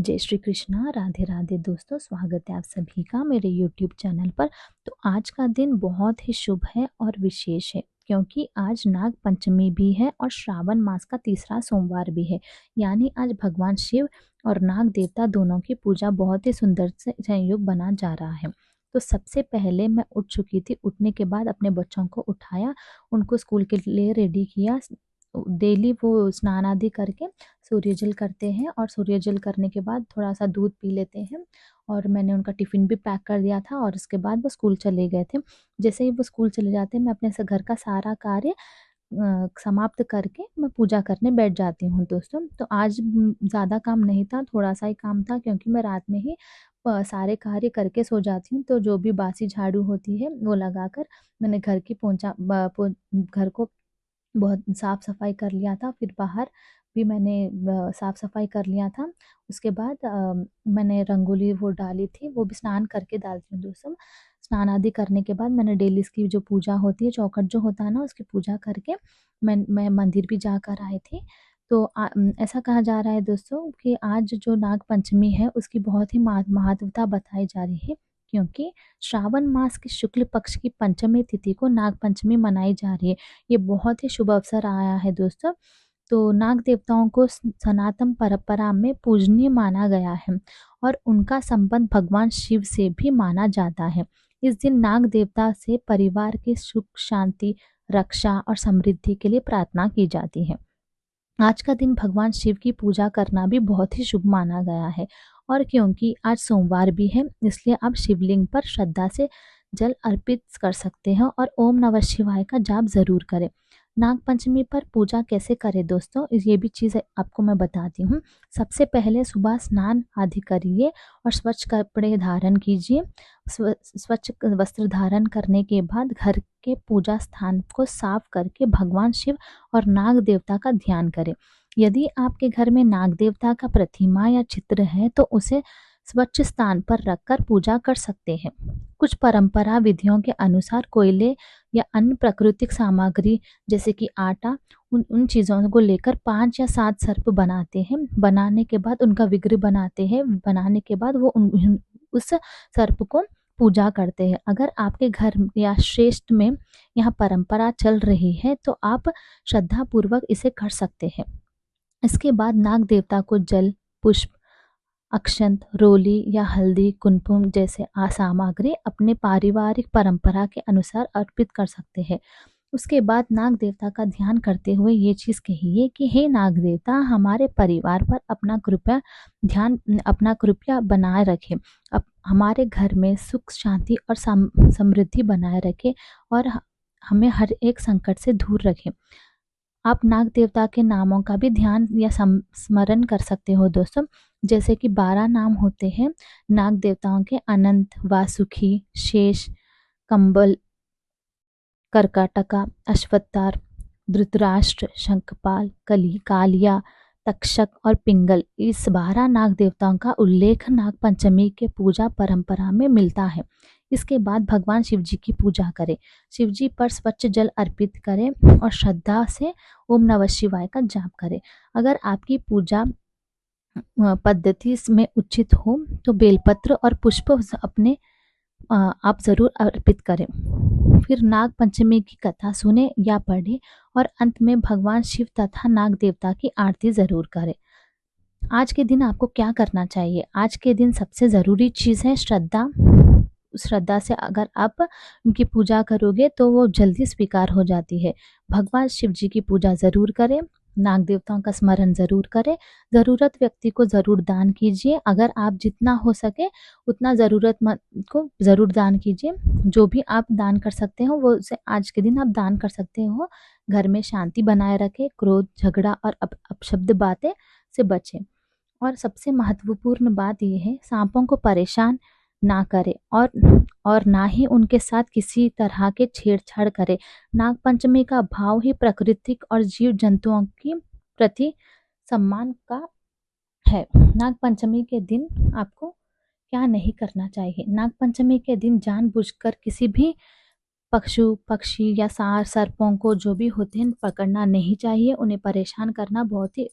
जय श्री कृष्णा, राधे राधे दोस्तों। स्वागत है आप सभी का मेरे यूट्यूब चैनल पर। तो आज का दिन बहुत ही शुभ है और विशेष है क्योंकि आज नाग पंचमी भी है और श्रावण मास का तीसरा सोमवार भी है। यानी आज भगवान शिव और नाग देवता दोनों की पूजा बहुत ही सुंदर से संयोग बना जा रहा है। तो सबसे पहले मैं उठ चुकी थी। उठने के बाद अपने बच्चों को उठाया, उनको स्कूल के लिए रेडी किया। डेली वो स्नान आदि करके सूर्य जल करते हैं और सूर्य जल करने के बाद थोड़ा सा दूध पी लेते हैं। और मैंने उनका टिफ़िन भी पैक कर दिया था और उसके बाद वो स्कूल चले गए थे। जैसे ही वो स्कूल चले जाते हैं, मैं अपने से घर का सारा कार्य समाप्त करके मैं पूजा करने बैठ जाती हूँ दोस्तों। तो आज ज़्यादा काम नहीं था, थोड़ा सा ही काम था क्योंकि मैं रात में ही सारे कार्य करके सो जाती हूँ। तो जो भी बासी झाड़ू होती है वो लगाकर मैंने घर की घर को बहुत साफ सफाई कर लिया था। फिर बाहर भी मैंने साफ सफाई कर लिया था। उसके बाद मैंने रंगोली वो डाली थी, वो भी स्नान करके डालती हूँ दोस्तों। स्नान आदि करने के बाद मैंने डेली इसकी जो पूजा होती है, चौखट जो होता है ना, उसकी पूजा करके मैं मंदिर भी जाकर आई थी। तो ऐसा कहा जा रहा है दोस्तों कि आज जो नाग पंचमी है उसकी बहुत ही महत्वता बताई जा रही है क्योंकि श्रावण मास के शुक्ल पक्ष की पंचमी तिथि को नाग पंचमी मनाई जा रही है। ये बहुत ही शुभ अवसर आया है दोस्तों। तो नाग देवताओं को सनातन परंपरा में पूजनीय माना गया है और उनका संबंध भगवान शिव से भी माना जाता है। इस दिन नाग देवता से परिवार की सुख शांति, रक्षा और समृद्धि के लिए प्रार्थना की जाती है। आज का दिन भगवान शिव की पूजा करना भी बहुत ही शुभ माना गया है। और क्योंकि आज सोमवार भी है, इसलिए आप शिवलिंग पर श्रद्धा से जल अर्पित कर सकते हैं और ओम नमः शिवाय का जाप जरूर करें। नाग पंचमी पर पूजा कैसे करें दोस्तों, ये भी चीज़ आपको मैं बताती हूँ। सबसे पहले सुबह स्नान आदि करिए और स्वच्छ कपड़े धारण कीजिए। स्वच्छ वस्त्र धारण करने के बाद घर के पूजा स्थान को साफ करके भगवान शिव और नाग देवता का ध्यान करें। यदि आपके घर में नाग देवता का प्रतिमा या चित्र है तो उसे स्वच्छ स्थान पर रखकर पूजा कर सकते हैं। कुछ परंपरा विधियों के अनुसार कोयले या अन्य प्राकृतिक सामग्री जैसे कि आटा, उन चीज़ों को लेकर 5 या 7 सर्प बनाते हैं। बनाने के बाद उनका विग्रह बनाते हैं। बनाने के बाद वो उस सर्प को पूजा करते हैं। अगर आपके घर या श्रेष्ठ में यह परंपरा चल रही है तो आप श्रद्धापूर्वक इसे कर सकते हैं। इसके बाद नाग देवता को जल, पुष्प, अक्षत, रोली या हल्दी, कुमकुम जैसे सामग्री अपने पारिवारिक परंपरा के अनुसार अर्पित कर सकते हैं। उसके बाद नाग देवता का ध्यान करते हुए ये चीज़ कहिए कि हे नाग देवता, हमारे परिवार पर अपना कृपया बनाए रखें। अब हमारे घर में सुख शांति और समृद्धि बनाए रखें और हमें हर एक संकट से दूर रखें। आप नाग देवता के नामों का भी ध्यान या स्मरण कर सकते हो दोस्तों। जैसे कि 12 नाम होते हैं नाग देवताओं के: अनंत, वासुकी, शेष, कंबल, कर्काटका, अश्वत्थार, धृतराष्ट्र, शंखपाल, कालिया, तक्षक और पिंगल। इस 12 नाग देवताओं का उल्लेख नाग पंचमी के पूजा परंपरा में मिलता है। इसके बाद भगवान शिव जी की पूजा करें। शिव जी पर स्वच्छ जल अर्पित करें और श्रद्धा से ओम नमः शिवाय का जाप करें। अगर आपकी पूजा पद्धति में उचित हो तो बेलपत्र और पुष्प अपने आप ज़रूर अर्पित करें। फिर नाग पंचमी की कथा सुने या पढ़े और अंत में भगवान शिव तथा नाग देवता की आरती ज़रूर करें। आज के दिन आपको क्या करना चाहिए? आज के दिन सबसे ज़रूरी चीज़ है श्रद्धा। श्रद्धा से अगर आप उनकी पूजा करोगे तो वो जल्दी स्वीकार हो जाती है। भगवान शिव जी की पूजा ज़रूर करें, नाग देवताओं का स्मरण ज़रूर करें, ज़रूरत व्यक्ति को ज़रूर दान कीजिए। अगर आप जितना हो सके उतना ज़रूरतमंद को ज़रूर दान कीजिए। जो भी आप दान कर सकते हो वो उसे आज के दिन आप दान कर सकते हो। घर में शांति बनाए रखें, क्रोध, झगड़ा और अपशब्द बातें से बचें। और सबसे महत्वपूर्ण बात यह है, सांपों को परेशान ना करें और ना ही उनके साथ किसी तरह के छेड़छाड़ करें। नाग पंचमी का भाव ही प्राकृतिक और जीव जंतुओं के प्रति सम्मान का है। नाग पंचमी के दिन आपको क्या नहीं करना चाहिए? नाग पंचमी के दिन जानबूझकर किसी भी पशु, पक्षी या सर्पों को, जो भी होते हैं, पकड़ना नहीं चाहिए। उन्हें परेशान करना बहुत ही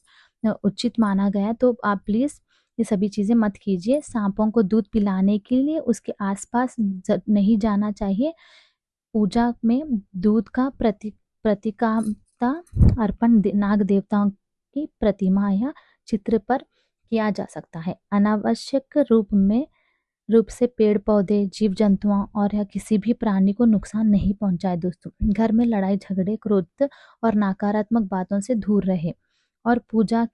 उचित माना गया है। तो आप प्लीज़ ये सभी चीज़ें मत कीजिए। सांपों को दूध पिलाने के लिए उसके आसपास नहीं जाना चाहिए। पूजा में दूध का प्रतिकात्मता अर्पण नाग देवताओं की प्रतिमा या चित्र पर किया जा सकता है। अनावश्यक रूप से पेड़ पौधे, जीव जंतुओं और या किसी भी प्राणी को नुकसान नहीं पहुंचाए दोस्तों। घर में लड़ाई झगड़े, क्रोध और नकारात्मक बातों से दूर रहे और पूजा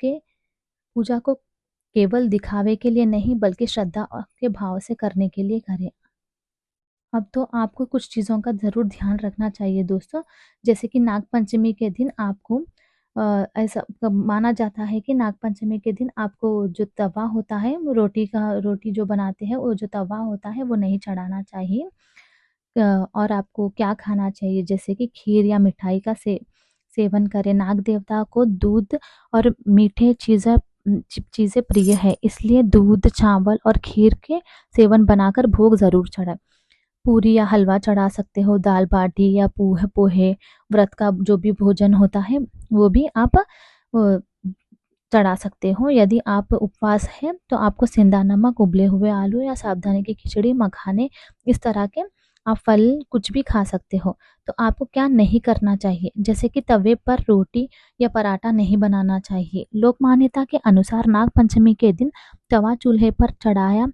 को केवल दिखावे के लिए नहीं बल्कि श्रद्धा के भाव से करने के लिए करें। अब तो आपको कुछ चीज़ों का ज़रूर ध्यान रखना चाहिए दोस्तों, जैसे कि नागपंचमी के दिन आपको ऐसा माना जाता है कि नागपंचमी के दिन आपको जो तवा होता है, वो रोटी जो बनाते हैं, वो जो तवा होता है वो नहीं चढ़ाना चाहिए। और आपको क्या खाना चाहिए, जैसे कि खीर या मिठाई का सेवन करें। नाग देवता को दूध और मीठे चीज़ें प्रिय है, इसलिए दूध, चावल और खीर के सेवन बनाकर भोग ज़रूर चढ़ाएं। पूरी या हलवा चढ़ा सकते हो, दाल बाटी या पोहे, व्रत का जो भी भोजन होता है वो भी आप चढ़ा सकते हो। यदि आप उपवास है तो आपको सेंधा नमक, उबले हुए आलू या साबूदाने की खिचड़ी, मखाने, इस तरह के आप फल कुछ भी खा सकते हो। तो आपको क्या नहीं करना चाहिए, जैसे कि तवे पर रोटी या पराठा नहीं बनाना चाहिए। लोक मान्यता के अनुसार नाग पंचमी के दिन तवा चूल्हे पर चढ़ाया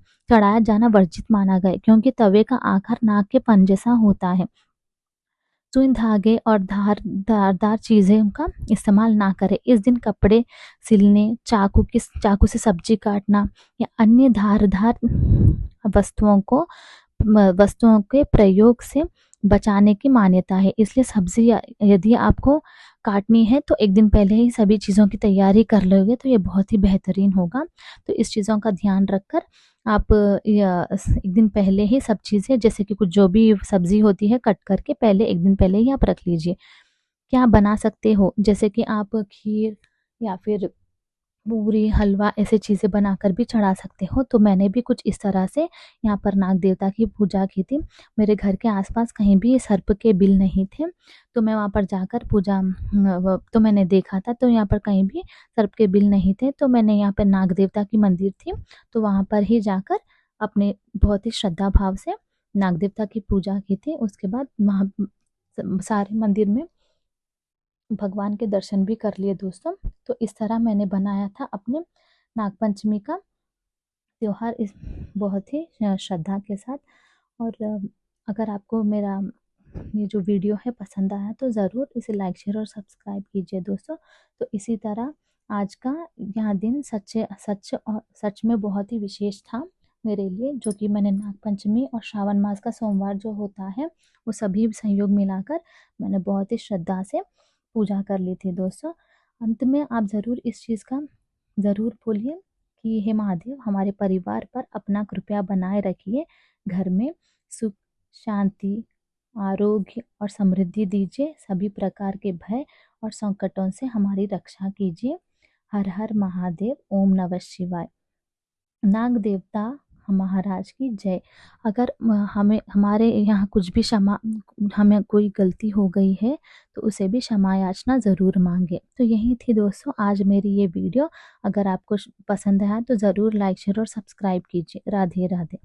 जाना वर्जित माना गया, क्योंकि तवे का आकार नाग के फन जैसा होता है। सुई धागे और धारदार चीज़ें का इस्तेमाल ना करें। इस दिन कपड़े सिलने, चाकू से सब्जी काटना या अन्य धारदार वस्तुओं के प्रयोग से बचाने की मान्यता है। इसलिए सब्जी यदि आपको काटनी है तो एक दिन पहले ही सभी चीज़ों की तैयारी कर लोगे तो ये बहुत ही बेहतरीन होगा। तो इस चीज़ों का ध्यान रखकर आप एक दिन पहले ही सब चीज़ें, जैसे कि कुछ जो भी सब्जी होती है कट करके पहले एक दिन पहले ही आप रख लीजिए। क्या बना सकते हो, जैसे कि आप खीर या फिर पूरी, हलवा, ऐसे चीज़ें बनाकर भी चढ़ा सकते हो। तो मैंने भी कुछ इस तरह से यहाँ पर नाग देवता की पूजा की थी। मेरे घर के आसपास कहीं भी सर्प के बिल नहीं थे, तो मैं वहाँ पर जाकर तो मैंने देखा था, तो यहाँ पर कहीं भी सर्प के बिल नहीं थे। तो मैंने यहाँ पर नाग देवता की मंदिर थी, तो वहाँ पर ही जाकर अपने बहुत ही श्रद्धा भाव से नाग देवता की पूजा की थी। उसके बाद वहाँ सारे मंदिर में भगवान के दर्शन भी कर लिए दोस्तों। तो इस तरह मैंने बनाया था अपने नागपंचमी का त्योहार इस बहुत ही श्रद्धा के साथ। और अगर आपको मेरा ये जो वीडियो है पसंद आया तो ज़रूर इसे लाइक, शेयर और सब्सक्राइब कीजिए दोस्तों। तो इसी तरह आज का यह दिन सच में बहुत ही विशेष था मेरे लिए, जो कि मैंने नागपंचमी और श्रावण मास का सोमवार जो होता है वो सभी संयोग मिलाकर मैंने बहुत ही श्रद्धा से पूजा कर ली थी दोस्तों। अंत में आप ज़रूर इस चीज़ का ज़रूर बोलिए कि हे महादेव, हमारे परिवार पर अपना कृपया बनाए रखिए, घर में सुख, शांति, आरोग्य और समृद्धि दीजिए, सभी प्रकार के भय और संकटों से हमारी रक्षा कीजिए। हर हर महादेव, ओम नमः शिवाय। नाग देवता महाराज की जय। अगर हमें हमारे यहाँ कुछ भी हमें कोई गलती हो गई है तो उसे भी क्षमा याचना ज़रूर मांगे। तो यही थी दोस्तों आज मेरी ये वीडियो। अगर आपको पसंद आया तो ज़रूर लाइक, शेयर और सब्सक्राइब कीजिए। राधे राधे।